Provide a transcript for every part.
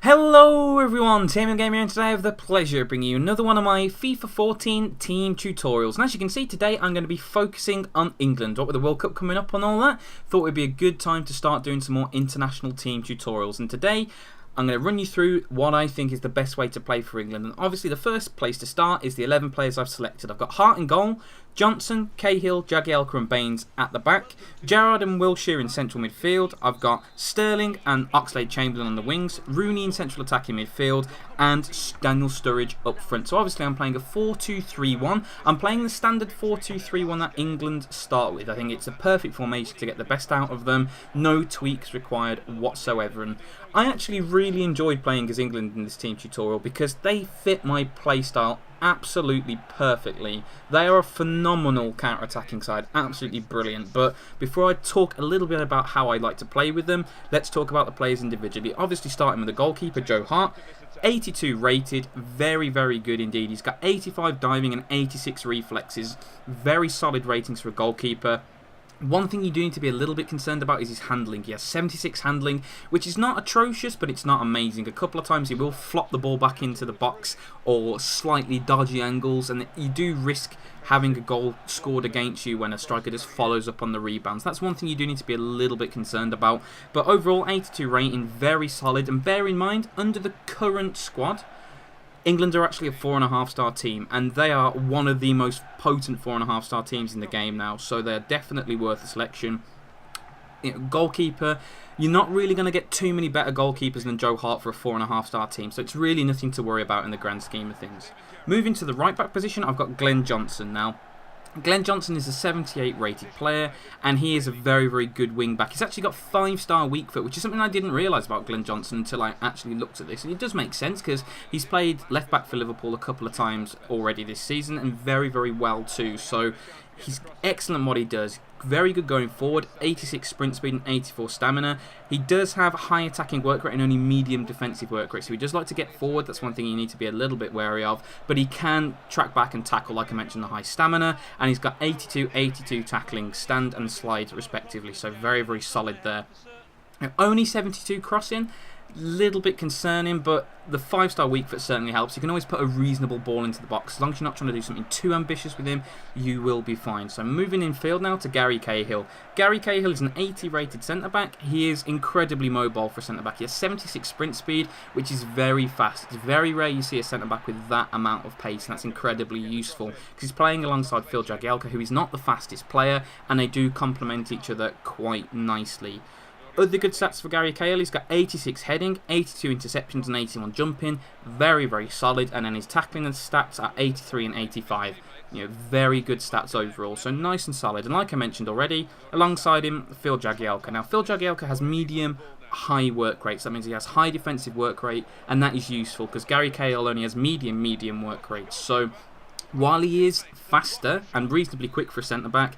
Hello everyone, TMMgamer, and today I have the pleasure of bringing you another one of my FIFA 14 team tutorials. And as you can see, today I'm going to be focusing on England. What with the World Cup coming up and all that, thought it would be a good time to start doing some more international team tutorials. And today I'm going to run you through what I think is the best way to play for England. And obviously the first place to start is the 11 players I've selected. I've got Hart in goal, Johnson, Cahill, Jagielka and Baines at the back, Gerrard and Wilshere in central midfield. I've got Sterling and Oxlade-Chamberlain on the wings, Rooney in central attacking midfield, and Daniel Sturridge up front. So obviously I'm playing a 4-2-3-1. I'm playing the standard 4-2-3-1 that England start with. I think it's a perfect formation to get the best out of them. No tweaks required whatsoever. And I actually really enjoyed playing as England in this team tutorial because they fit my playstyle absolutely perfectly. They are a phenomenal counter-attacking side, absolutely brilliant. But before I talk a little bit about how I like to play with them, let's talk about the players individually. Obviously starting with the goalkeeper, Joe Hart. 82 rated, very good indeed. He's got 85 diving and 86 reflexes. Very solid ratings for a goalkeeper. One thing you do need to be a little bit concerned about is his handling. He has 76 handling, which is not atrocious, but it's not amazing. A couple of times he will flop the ball back into the box or slightly dodgy angles, and you do risk having a goal scored against you when a striker just follows up on the rebounds. That's one thing you do need to be a little bit concerned about. But overall, 82 rating, very solid. And bear in mind, under the current squad, England are actually a 4.5-star team, and they are one of the most potent 4.5-star teams in the game now, so they're definitely worth a selection. Goalkeeper, you're not really going to get too many better goalkeepers than Joe Hart for a 4.5-star team, so it's really nothing to worry about in the grand scheme of things. Moving to the right back position, I've got Glenn Johnson now. Glenn Johnson is a 78 rated player, and he is a very good wing back. He's actually got 5-star weak foot, which is something I didn't realise about Glenn Johnson until I actually looked at this. And it does make sense because he's played left back for Liverpool a couple of times already this season, and very well too. So he's excellent what he does. Very good going forward, 86 sprint speed and 84 stamina. He does have high attacking work rate and only medium defensive work rate, so he does like to get forward. That's one thing you need to be a little bit wary of. But he can track back and tackle, like I mentioned, the high stamina. And he's got 82 tackling, stand and slide respectively, so very solid there. Now, only 72 crossing. Little bit concerning, but the 5-star weak foot certainly helps. You can always put a reasonable ball into the box. As long as you're not trying to do something too ambitious with him, you will be fine. So moving in field now to Gary Cahill. Gary Cahill is an 80 rated centre-back. He is incredibly mobile for a centre-back. He has 76 sprint speed, which is very fast. It's very rare you see a centre-back with that amount of pace, and that's incredibly useful because he's playing alongside Phil Jagielka, who is not the fastest player, and they do complement each other quite nicely. Other good stats for Gary Cahill, he's got 86 heading, 82 interceptions and 81 jumping, very solid, and then his tackling and stats are 83 and 85. Very good stats overall, so nice and solid. And like I mentioned already, alongside him, Phil Jagielka. Now, Phil Jagielka has medium high work rates. That means he has high defensive work rate, and that is useful because Gary Cahill only has medium work rates. So while he is faster and reasonably quick for a centre-back,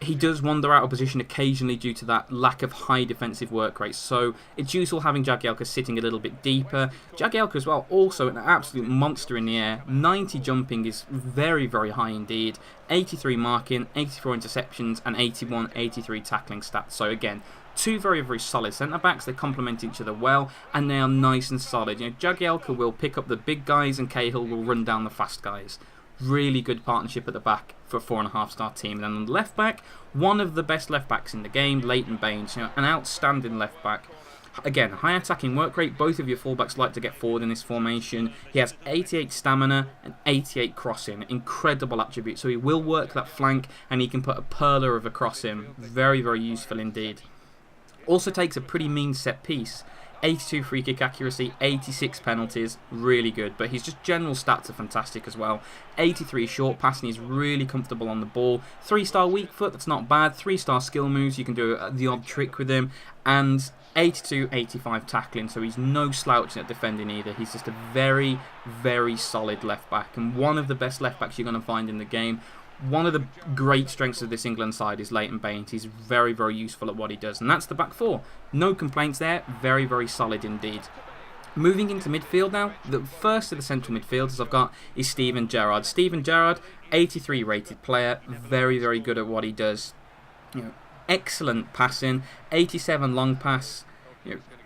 he does wander out of position occasionally due to that lack of high defensive work rate. So it's useful having Jagielka sitting a little bit deeper. Jagielka as well, also an absolute monster in the air. 90 jumping is very high indeed. 83 marking, 84 interceptions, and 83 tackling stats. So again, two very solid centre-backs. They complement each other well, and they are nice and solid. Jagielka will pick up the big guys, and Cahill will run down the fast guys. Really good partnership at the back for a 4.5-star team. And then on the left back, one of the best left backs in the game, Leighton Baines, an outstanding left back. Again, high attacking work rate. Both of your fullbacks like to get forward in this formation. He has 88 stamina and 88 crossing. Incredible attribute. So he will work that flank, and he can put a perler of a cross in. Very useful indeed. Also takes a pretty mean set piece. 82 free kick accuracy, 86 penalties, really good. But his just general stats are fantastic as well. 83 short passing, he's really comfortable on the ball. 3-star weak foot, that's not bad. 3-star skill moves, you can do the odd trick with him. And 85 tackling, so he's no slouch at defending either. He's just a very solid left back, and one of the best left backs you're going to find in the game. One of the great strengths of this England side is Leighton Baines. He's very useful at what he does, and that's the back four. No complaints there, very solid indeed. Moving into midfield now, the first of the central midfielders I've got is Steven Gerrard. Steven Gerrard, 83 rated player, very good at what he does. Excellent passing, 87 long pass,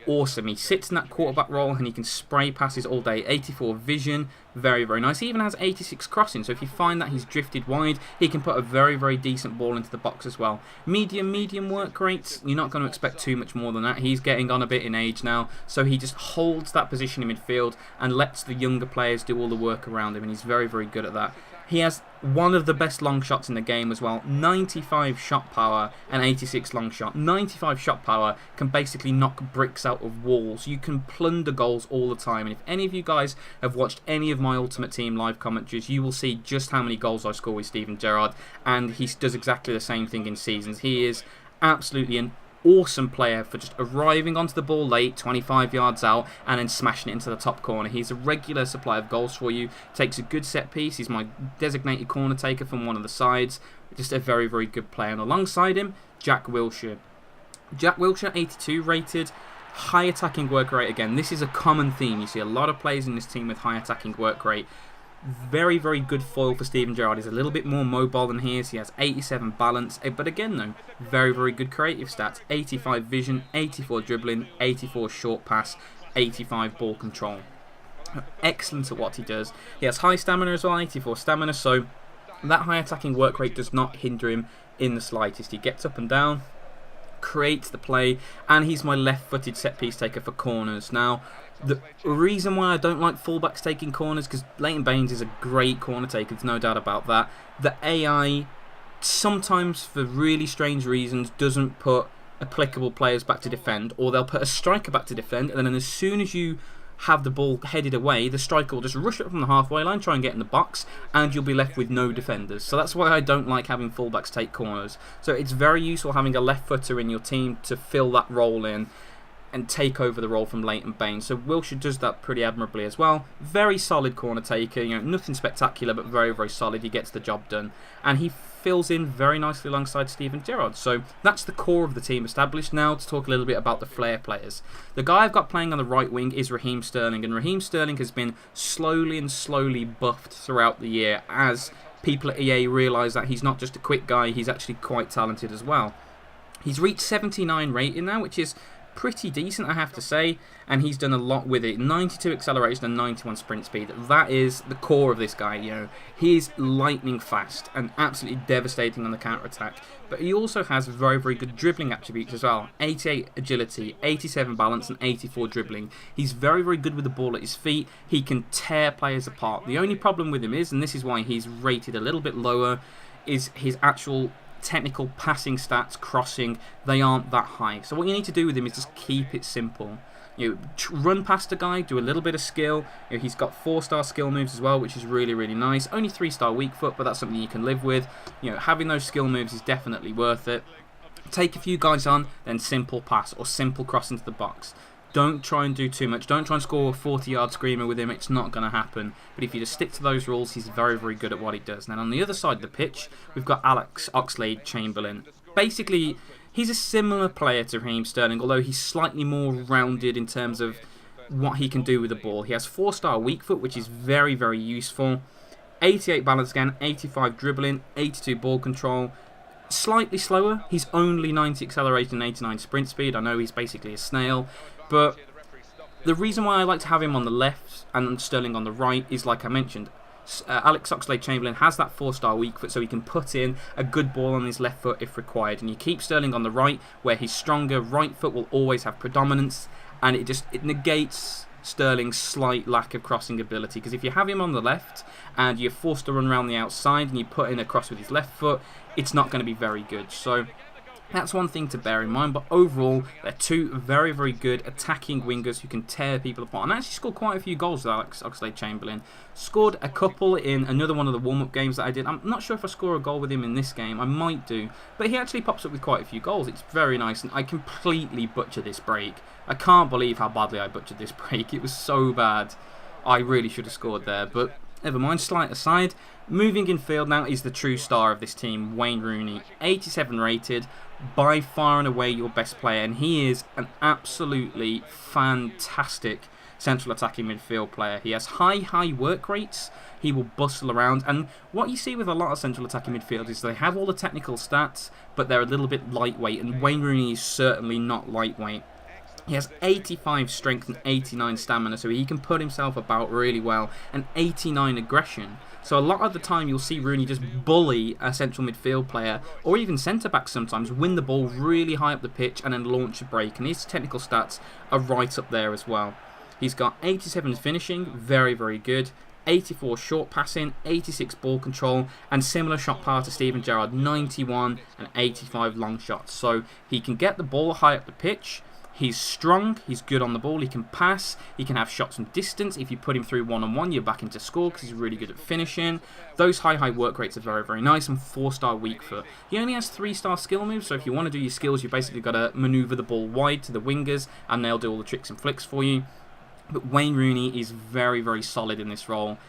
awesome. He sits in that quarterback role and he can spray passes all day. 84 vision, very, very nice. He even has 86 crossing, so if you find that he's drifted wide, he can put a very, very decent ball into the box as well. Medium work rates, you're not going to expect too much more than that. He's getting on a bit in age now, so he just holds that position in midfield and lets the younger players do all the work around him, and he's very, very good at that. He has one of the best long shots in the game as well. 95 shot power and 86 long shot. 95 shot power can basically knock bricks out of walls. You can plunder goals all the time. And if any of you guys have watched any of my Ultimate Team live commentaries, you will see just how many goals I score with Steven Gerrard. And he does exactly the same thing in seasons. He is absolutely an awesome player for just arriving onto the ball late, 25 yards out, and then smashing it into the top corner. He's a regular supply of goals for you. Takes a good set piece. He's my designated corner taker from one of the sides. Just a very, very good player. And alongside him, Jack Wilshere. Jack Wilshere, 82 rated. High attacking work rate again. This is a common theme. You see a lot of players in this team with high attacking work rate. Very, very good foil for Steven Gerrard. He's a little bit more mobile than he is. He has 87 balance, but again though, very, very good creative stats. 85 vision, 84 dribbling, 84 short pass, 85 ball control. Excellent at what he does. He has high stamina as well, 84 stamina, so that high attacking work rate does not hinder him in the slightest. He gets up and down, creates the play, and he's my left-footed set-piece taker for corners. Now, the reason why I don't like fullbacks taking corners, because Leighton Baines is a great corner taker, there's no doubt about that. The AI, sometimes for really strange reasons, doesn't put applicable players back to defend, or they'll put a striker back to defend, and then as soon as you have the ball headed away, the striker will just rush it from the halfway line, try and get in the box, and you'll be left with no defenders. So that's why I don't like having fullbacks take corners. So it's very useful having a left footer in your team to fill that role in and take over the role from Leighton Baines. So Wilshere does that pretty admirably as well. Very solid corner taker, you know, nothing spectacular, but very, very solid. He gets the job done, and he fills in very nicely alongside Steven Gerrard. So that's the core of the team established. Now to talk a little bit about the flair players. The guy I've got playing on the right wing is Raheem Sterling, and Raheem Sterling has been slowly buffed throughout the year as people at EA realise that he's not just a quick guy, he's actually quite talented as well. He's reached 79 rating now, which is pretty decent, I have to say, and he's done a lot with it. 92 acceleration and 91 sprint speed. That is the core of this guy. You know, he is lightning fast and absolutely devastating on the counter attack. But he also has very, very good dribbling attributes as well. 88 agility, 87 balance, and 84 dribbling. He's very, very good with the ball at his feet. He can tear players apart. The only problem with him is, and this is why he's rated a little bit lower, is his actual technical passing stats, crossing, they aren't that high. So what you need to do with him is just keep it simple. You know, run past a guy, do a little bit of skill. You know, he's got 4-star skill moves as well, which is really, really nice. Only 3-star weak foot, but that's something you can live with. You know, having those skill moves is definitely worth it. Take a few guys on, then simple pass or simple cross into the box. Don't try and do too much. Don't try and score a 40-yard screamer with him. It's not going to happen. But if you just stick to those rules, he's very, very good at what he does. And then on the other side of the pitch, we've got Alex Oxlade-Chamberlain. Basically, he's a similar player to Raheem Sterling, although he's slightly more rounded in terms of what he can do with the ball. He has 4-star weak foot, which is very, very useful. 88 balance again, 85 dribbling, 82 ball control. Slightly slower. He's only 90 acceleration and 89 sprint speed. I know he's basically a snail. But the reason why I like to have him on the left and Sterling on the right is, like I mentioned, Alex Oxlade-Chamberlain has that 4-star weak foot, so he can put in a good ball on his left foot if required. And you keep Sterling on the right, where his stronger right foot will always have predominance, and it negates Sterling's slight lack of crossing ability. Because if you have him on the left and you're forced to run around the outside and you put in a cross with his left foot, it's not going to be very good. So that's one thing to bear in mind, but overall, they're two very, very good attacking wingers who can tear people apart. And actually scored quite a few goals with Alex Oxlade-Chamberlain. Scored a couple in another one of the warm-up games that I did. I'm not sure if I score a goal with him in this game. I might do. But he actually pops up with quite a few goals. It's very nice, and I completely butchered this break. I can't believe how badly I butchered this break. It was so bad. I really should have scored there, but never mind, slight aside. Moving in field now is the true star of this team, Wayne Rooney. 87 rated, by far and away your best player, and he is an absolutely fantastic central attacking midfield player. He has high work rates, he will bustle around, and what you see with a lot of central attacking midfielders is they have all the technical stats, but they're a little bit lightweight, and Wayne Rooney is certainly not lightweight. He has 85 strength and 89 stamina, so he can put himself about really well, and 89 aggression. So a lot of the time you'll see Rooney just bully a central midfield player, or even centre-back sometimes, win the ball really high up the pitch and then launch a break, and his technical stats are right up there as well. He's got 87 finishing, very, very good. 84 short passing, 86 ball control, and similar shot power to Steven Gerrard, 91 and 85 long shots. So he can get the ball high up the pitch. He's strong, he's good on the ball, he can pass, he can have shots from distance. If you put him through one-on-one, you're back into score because he's really good at finishing. Those high work rates are very, very nice, and 4-star weak foot. He only has 3-star skill moves, so if you want to do your skills, you basically got to manoeuvre the ball wide to the wingers, and they'll do all the tricks and flicks for you. But Wayne Rooney is very, very solid in this role.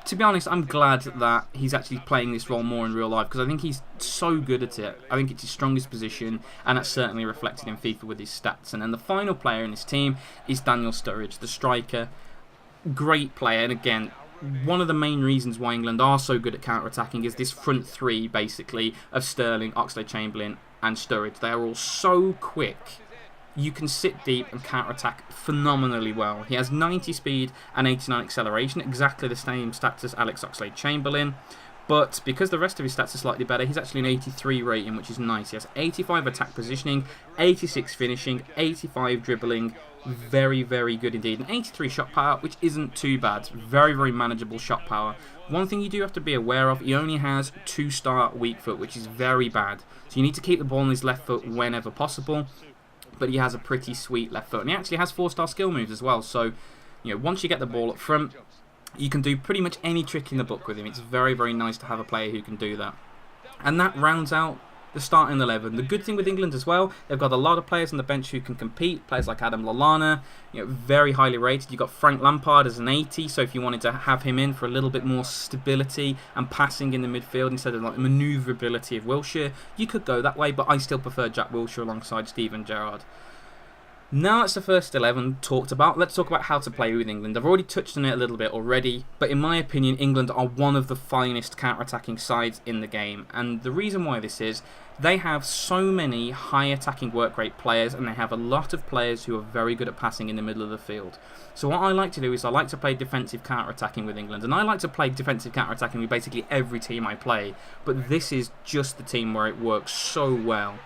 To be honest, I'm glad that he's actually playing this role more in real life, because I think he's so good at it. I think it's his strongest position, and that's certainly reflected in FIFA with his stats. And then the final player in this team is Daniel Sturridge, the striker. Great player, and again, one of the main reasons why England are so good at counter-attacking is this front three, basically, of Sterling, Oxlade-Chamberlain and Sturridge. They are all so quick. You can sit deep and counter-attack phenomenally well. He has 90 speed and 89 acceleration, exactly the same stats as Alex Oxlade-Chamberlain. But because the rest of his stats are slightly better, he's actually an 83 rating, which is nice. He has 85 attack positioning, 86 finishing, 85 dribbling. Very, very good indeed. And 83 shot power, which isn't too bad. Very, very manageable shot power. One thing you do have to be aware of, he only has 2-star weak foot, which is very bad. So you need to keep the ball on his left foot whenever possible. But he has a pretty sweet left foot, and he actually has 4-star skill moves as well. So, you know, once you get the ball up front, you can do pretty much any trick in the book with him. It's very, very nice to have a player who can do that. And that rounds out the starting 11. The good thing with England as well, they've got a lot of players on the bench who can compete. Players like Adam Lallana, you know, very highly rated. You've got Frank Lampard as an 80, so if you wanted to have him in for a little bit more stability and passing in the midfield instead of like manoeuvrability of Wilshere, you could go that way, but I still prefer Jack Wilshere alongside Steven Gerrard. Now that's the first 11 talked about, let's talk about how to play with England. I've already touched on it a little bit already, but in my opinion, England are one of the finest counter-attacking sides in the game. And the reason why this is, they have so many high attacking work rate players, and they have a lot of players who are very good at passing in the middle of the field. So what I like to do is I like to play defensive counter-attacking with England, and I like to play defensive counter-attacking with basically every team I play, but this is just the team where it works so well.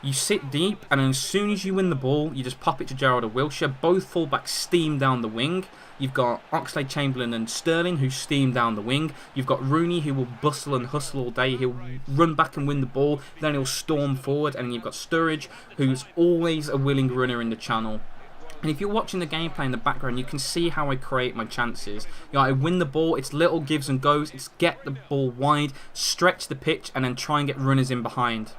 You sit deep, and as soon as you win the ball, you just pop it to Gerrard or Wilshere. Both fullbacks steam down the wing. You've got Oxlade-Chamberlain and Sterling who steam down the wing. You've got Rooney who will bustle and hustle all day. He'll run back and win the ball, then he'll storm forward. And then you've got Sturridge, who's always a willing runner in the channel. And if you're watching the gameplay in the background, you can see how I create my chances. You know, I win the ball, it's little gives and goes. It's get the ball wide, stretch the pitch, and then try and get runners in behind.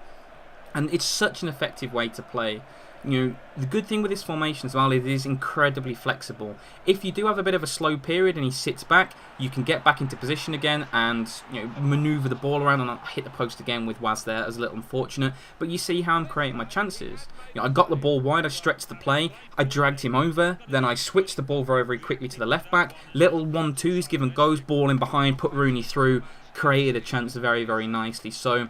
And it's such an effective way to play. You know, the good thing with this formation as well is it is incredibly flexible. If you do have a bit of a slow period and he sits back, you can get back into position again and, you know, manoeuvre the ball around, and I'll hit the post again with Waz there. As a little unfortunate, but you see how I'm creating my chances. You know, I got the ball wide, I stretched the play, I dragged him over, then I switched the ball very, very quickly to the left back. Little 1-2s, give and goes, ball in behind, put Rooney through, created a chance very, very nicely. So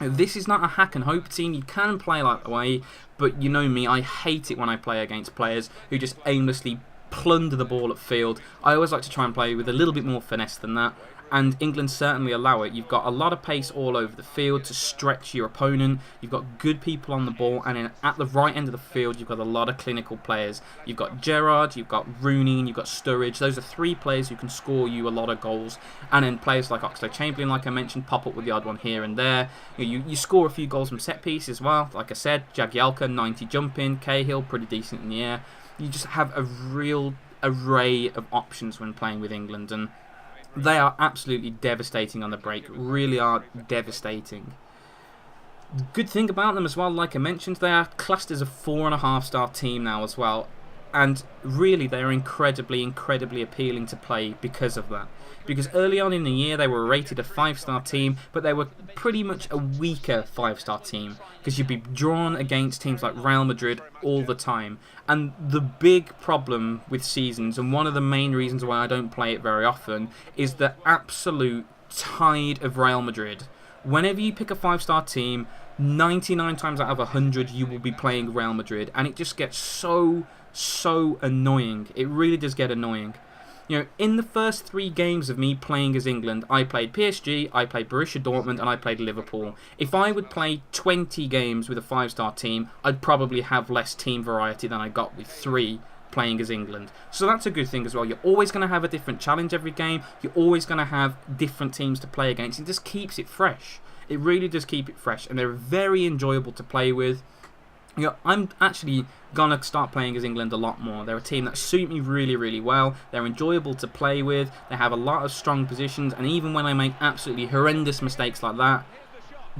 this is not a hack and hope team. You can play like that way, but you know me, I hate it when I play against players who just aimlessly plunder the ball upfield. I always like to try and play with a little bit more finesse than that, and England certainly allow it. You've got a lot of pace all over the field to stretch your opponent. You've got good people on the ball, and then at the right end of the field, you've got a lot of clinical players. You've got Gerrard, you've got Rooney, and you've got Sturridge. Those are three players who can score you a lot of goals. And then players like Oxlade-Chamberlain, like I mentioned, pop up with the odd one here and there. You score a few goals from set piece as well. Like I said, Jagielka, 90 jumping, Cahill, pretty decent in the air. You just have a real array of options when playing with England, and they are absolutely devastating on the break, really are devastating. Good thing about them as well, like I mentioned, they are classed as a 4.5-star team now as well, and really they are incredibly, incredibly appealing to play because of that. Because early on in the year they were rated a 5-star team, but they were pretty much a weaker 5-star team, because you'd be drawn against teams like Real Madrid all the time. And the big problem with seasons, and one of the main reasons why I don't play it very often, is the absolute tide of Real Madrid. Whenever you pick a 5-star team, 99 times out of 100 you will be playing Real Madrid, and it just gets so annoying. It really does get annoying. You know, in the first 3 games of me playing as England, I played PSG, I played Borussia Dortmund, and I played Liverpool. If I would play 20 games with a 5-star team, I'd probably have less team variety than I got with 3 playing as England. So that's a good thing as well. You're always going to have a different challenge every game. You're always going to have different teams to play against. It just keeps it fresh. It really does keep it fresh, and they're very enjoyable to play with. You know, I'm actually going to start playing as England a lot more. They're a team that suit me really well. They're enjoyable to play with. They have a lot of strong positions, and even when I make absolutely horrendous mistakes like that,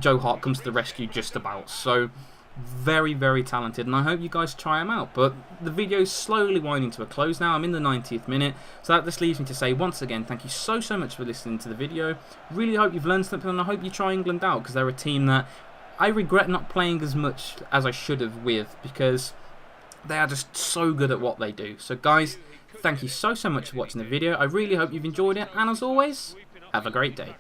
Joe Hart comes to the rescue just about. So, very talented, and I hope you guys try them out. But the video is slowly winding to a close now. I'm in the 90th minute, so that just leaves me to say once again, thank you so much for listening to the video. Really hope you've learned something, and I hope you try England out, because they're a team that I regret not playing as much as I should have with, because they are just so good at what they do. So guys, thank you so much for watching the video. I really hope you've enjoyed it, and as always, have a great day.